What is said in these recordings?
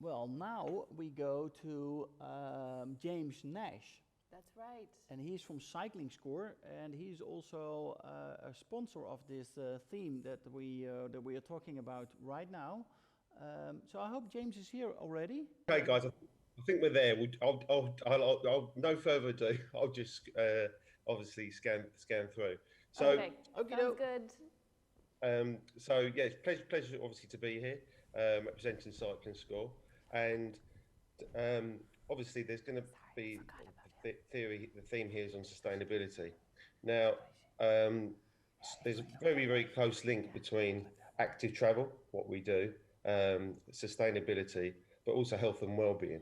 Well, now we go to James Nash, That's right. and he's from CyclingScore, and he's also a sponsor of this theme that we are talking about right now. So I hope James is here already. Okay, guys, I think we're there. I'll no further ado. I'll just obviously scan through. So, Okay, sounds good. so yeah, it's pleasure obviously to be here, representing CyclingScore, and obviously there's going to be the theme here is on sustainability. Now, there's a very close link between active travel, what we do, sustainability, but also health and well-being.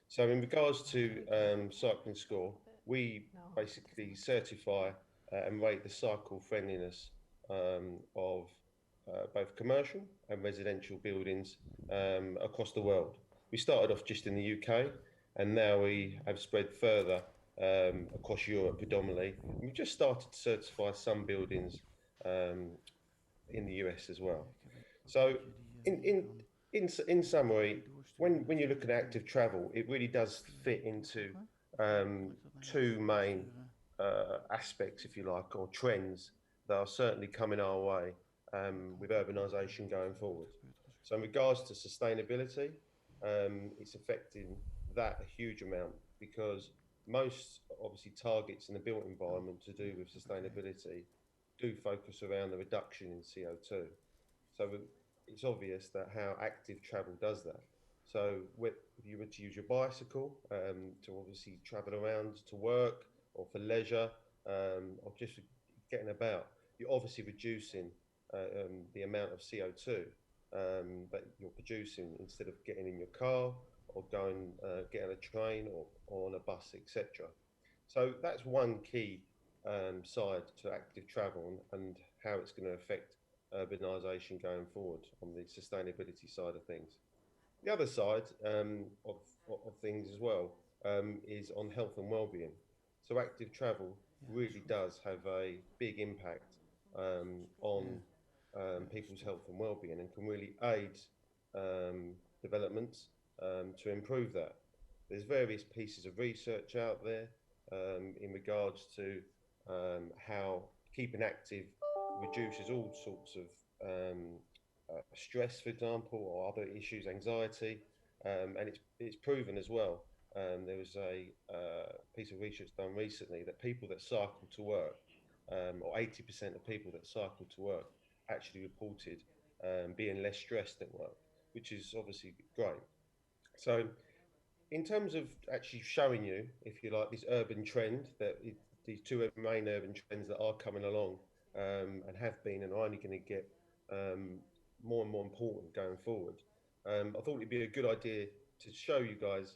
So in regards to CyclingScore, we basically certify and rate the cycle friendliness of both commercial and residential buildings across the world. We started off just in the UK, and now we have spread further across Europe predominantly. And we've just started to certify some buildings in the US as well. So in summary, when you look at active travel, it really does fit into two main aspects, if you like, or trends that are certainly coming our way with urbanisation going forward. So in regards to sustainability, it's affecting that a huge amount because most obviously targets in the built environment to do with sustainability do focus around the reduction in CO2. So it's obvious that how active travel does that. So if you were to use your bicycle to obviously travel around to work or for leisure or just getting about, you're obviously reducing the amount of CO2 that you're producing instead of getting in your car or going getting a train or on a bus, etc. So that's one key side to active travel and how it's going to affect urbanisation going forward on the sustainability side of things. The other side of things as well is on health and well-being. So active travel really does have a big impact on people's health and well-being and can really aid developments to improve that. There's various pieces of research out there in regards to how keeping active reduces all sorts of stress, for example, or other issues, anxiety, and it's proven as well. There was a piece of research done recently that people that cycle to work, or 80% of people that cycle to work, actually reported being less stressed at work, which is obviously great. So, in terms of actually showing you, if you like, this urban trend these two main urban trends that are coming along and have been and are only going to get more and more important going forward. I thought it'd be a good idea to show you guys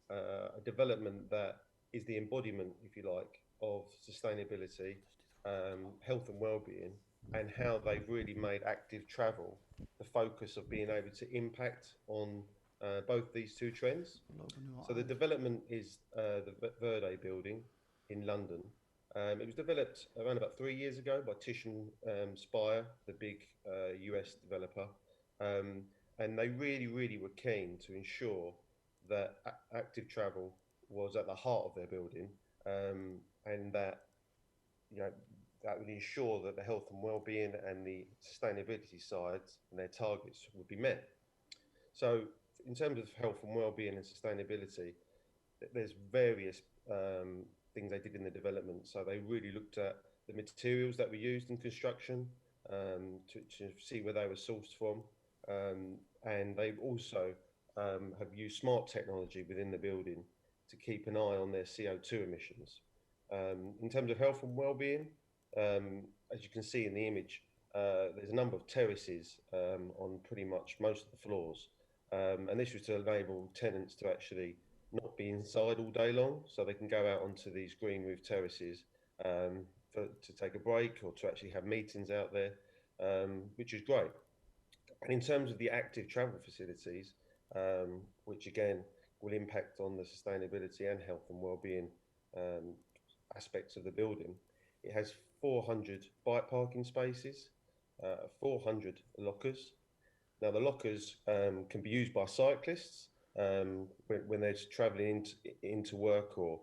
a development that is the embodiment, if you like, of sustainability, health and well-being, and how they've really made active travel the focus of being able to impact on both these two trends. So the development is the Verde building in London. It was developed around about 3 years ago by Tishman Speyer, the big US developer, and they really were keen to ensure that active travel was at the heart of their building, and that that would ensure that the health and well-being and the sustainability sides and their targets would be met. So in terms of health and well-being and sustainability, there's various things they did in the development. So they really looked at the materials that were used in construction to see where they were sourced from. And they've also have used smart technology within the building to keep an eye on their CO2 emissions. In terms of health and well-being, as you can see in the image, there's a number of terraces on pretty much most of the floors. And this was to enable tenants to actually not be inside all day long, so they can go out onto these green roof terraces to take a break or to actually have meetings out there, which is great. And in terms of the active travel facilities, which again will impact on the sustainability and health and well-being aspects of the building, it has 400 bike parking spaces, 400 lockers. Now the lockers can be used by cyclists, when they're travelling into work, or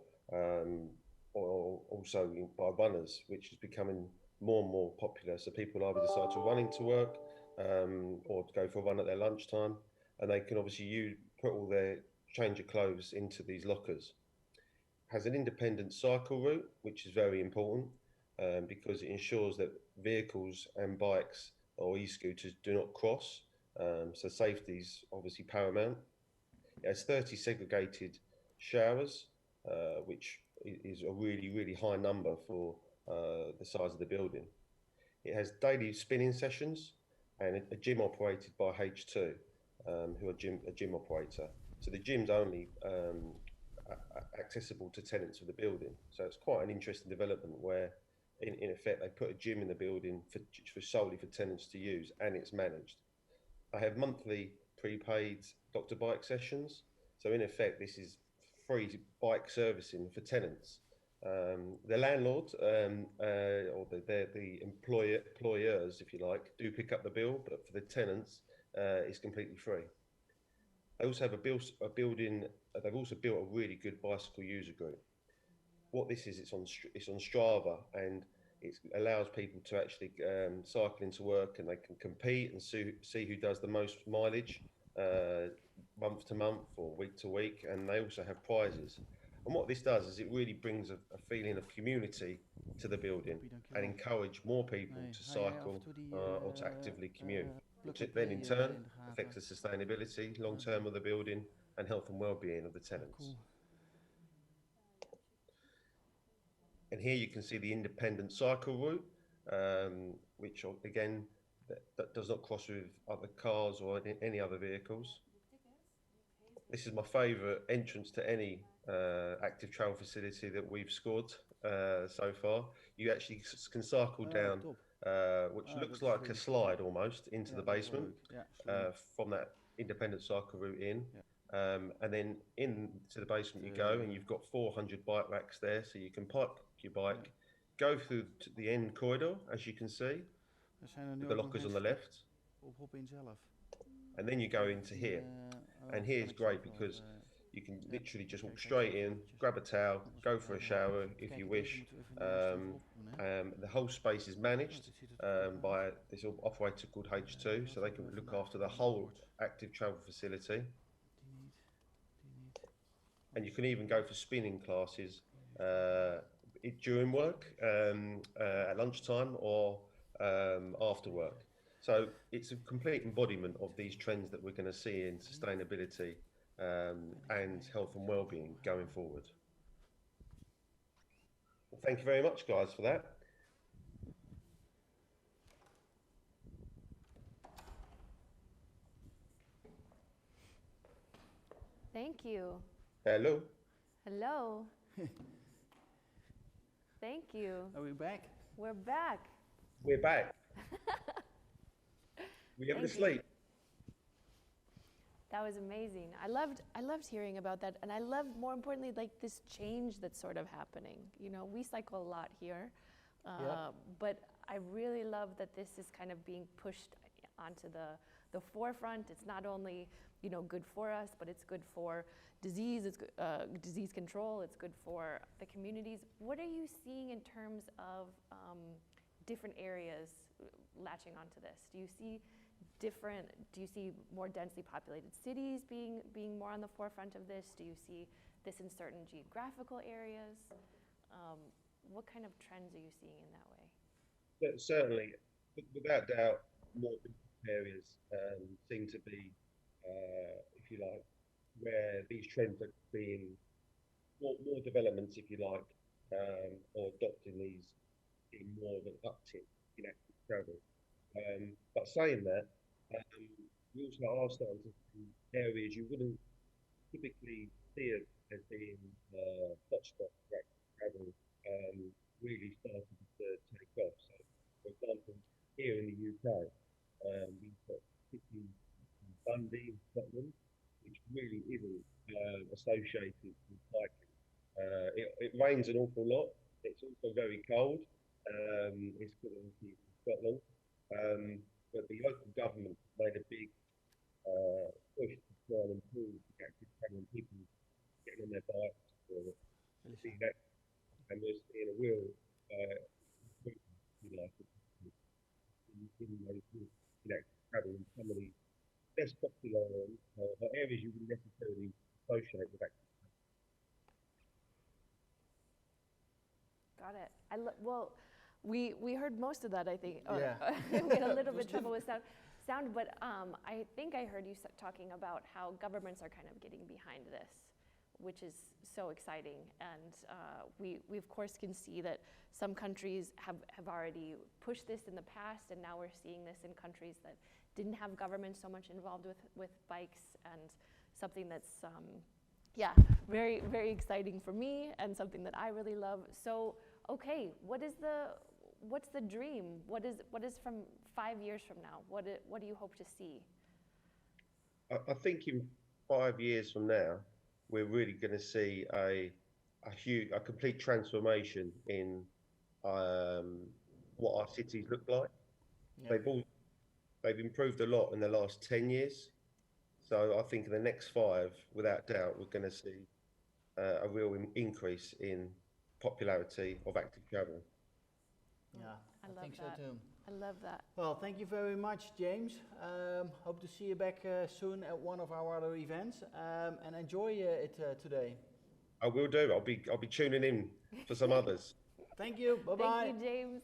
also by runners, which is becoming more and more popular. So people either decide to run into work, or to go for a run at their lunchtime, and they can obviously put all their change of clothes into these lockers. Has an independent cycle route, which is very important, because it ensures that vehicles and bikes or e-scooters do not cross. So safety is obviously paramount. It has 30 segregated showers, which is a really, really high number for the size of the building. It has daily spinning sessions and a gym operated by H2, who are a gym operator. So the gym's only accessible to tenants of the building. So it's quite an interesting development where, in effect, they put a gym in the building for solely for tenants to use, and it's managed. I have monthly prepaid Dr. Bike sessions. So in effect, this is free bike servicing for tenants. The landlord, or the employers, if you like, do pick up the bill, but for the tenants, it's completely free. They also have a building. They've also built a really good bicycle user group. What this is, it's on Strava, and it allows people to actually cycle into work, and they can compete and see who does the most mileage month to month or week to week, and they also have prizes. And what this does is it really brings a feeling of community to the building and encourage more people to cycle or to actively commute, which then in turn affects the sustainability long term of the building and health and well-being of the tenants. And here you can see the independent cycle route, which again that does not cross with other cars or any other vehicles. This is my favourite entrance to any active travel facility that we've scored so far. You actually can cycle down, which looks like a slide almost, into the basement from that independent cycle route in. And then into the basement you go, and you've got 400 bike racks there, so you can park your bike, go through to the end corridor, as you can see, with the lockers on the left. And then you go into here. And here's great because you can literally just walk straight in, grab a towel, go for a shower if you wish. The whole space is managed by this operator called H2, so they can look after the whole active travel facility. And you can even go for spinning classes during work, at lunchtime, or after work. So it's a complete embodiment of these trends that we're going to see in sustainability and health and well-being going forward. Well, thank you very much, guys, for that. Thank you. Hello. Hello. Thank you. Are we back? We're back. We're back. We haven't asleep. That was amazing. I loved hearing about that, and I loved, more importantly, like this change that's sort of happening. You know, we cycle a lot here, but I really love that this is kind of being pushed onto the forefront. It's not only, you know, good for us, but it's good for disease. It's disease control. It's good for the communities. What are you seeing in terms of different areas latching onto this? Do you see more densely populated cities being more on the forefront of this? Do you see this in certain geographical areas? What kind of trends are you seeing in that way? Certainly, without doubt, more areas seem to be, if you like, where these trends are being more developments, if you like, or adopting these in more of an uptick in active travel. But saying that, we also are starting to see areas you wouldn't typically see as being hotspots for active travel really starting to take off. So, for example, here in the UK, we've got particularly Dundee, Scotland, which really isn't associated with biking. It rains an awful lot. It's also very cold. It's good in Scotland. But the local government made a big push to try and improve the active travel and people getting on their bikes or see that, and we're seeing a real improvement, if you like, in those active travel in some of the less popular areas you wouldn't necessarily associate with active. Got it. Well, we heard most of that, I think. Yeah. We had a little bit trouble with sound, but I think I heard you talking about how governments are kind of getting behind this, which is so exciting. And we of course can see that some countries have already pushed this in the past, and now we're seeing this in countries that didn't have government so much involved with bikes, and something that's yeah, very, very exciting for me, and something that I really love. So, okay, what's the dream? What is from 5 years from now? What do you hope to see? I think in 5 years from now, we're really going to see a complete transformation in what our cities look like. Yeah. They've improved a lot in the last 10 years. So I think in the next 5, without doubt, we're going to see a real increase in popularity of active travel. Yeah, I think that. so too. I love that. Well, thank you very much, James. Hope to see you back soon at one of our other events, and enjoy it today. I will do. I'll be tuning in for some others. Thank you. Bye bye. Thank you, James.